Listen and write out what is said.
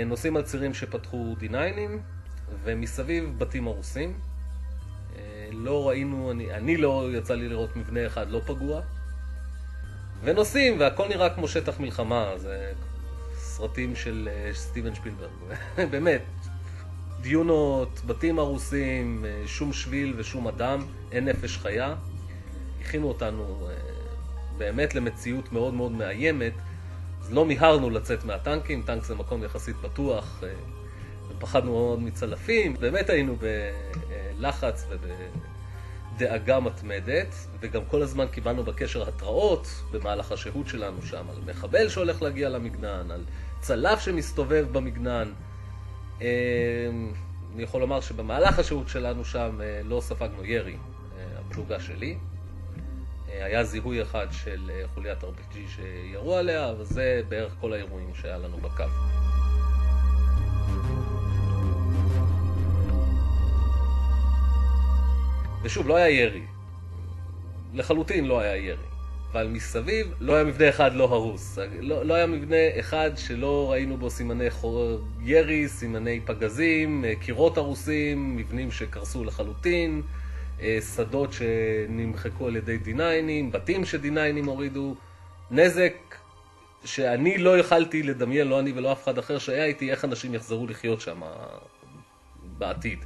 נוסעים על צירים שפתחו D9'ים, ומסביב בתים הרוסים. לא ראינו, אני לא יצא לי לראות מבנה אחד לא פגוע. ונוסעים, והכל נראה כמו שטח מלחמה, זה סרטים של סטיבן שפילברג. באמת, דיונות, בתים הרוסים, שום שביל ושום אדם, אין נפש חיה. הכינו אותנו באמת למציאות מאוד מאוד מאיימת. אז לא מיהרנו לצאת מהטנקים, טנק זה מקום יחסית פתוח, ופחדנו מאוד מצלפים. באמת היינו בלחץ ובדאגה מתמדת, וגם כל הזמן קיבלנו בקשר התראות במהלך השהות שלנו שם, על מחבל שהולך להגיע למגנן, על צלף שמסתובב במגנן. אני יכול לומר שבמהלך השהות שלנו שם לא ספגנו ירי, הפלוגה שלי. היה זיהוי אחד של חוליית RPG שירו עליה, וזה בערך כל האירועים שהיה לנו בקו. ושוב, לא היה ירי. לחלוטין לא היה ירי. אבל מסביב לא היה מבנה אחד לא הרוס. לא היה מבנה אחד שלא ראינו בו סימני ירי, סימני פגזים, קירות הרוסים, מבנים שקרסו לחלוטין, שדות שנמחקו על ידי D9'ים, בתים ש-D9'ים הורידו, נזק שאני לא יכלתי לדמיין, לא אני ולא אף אחד אחר שהיה איתי, איך אנשים יחזרו לחיות שם בעתיד.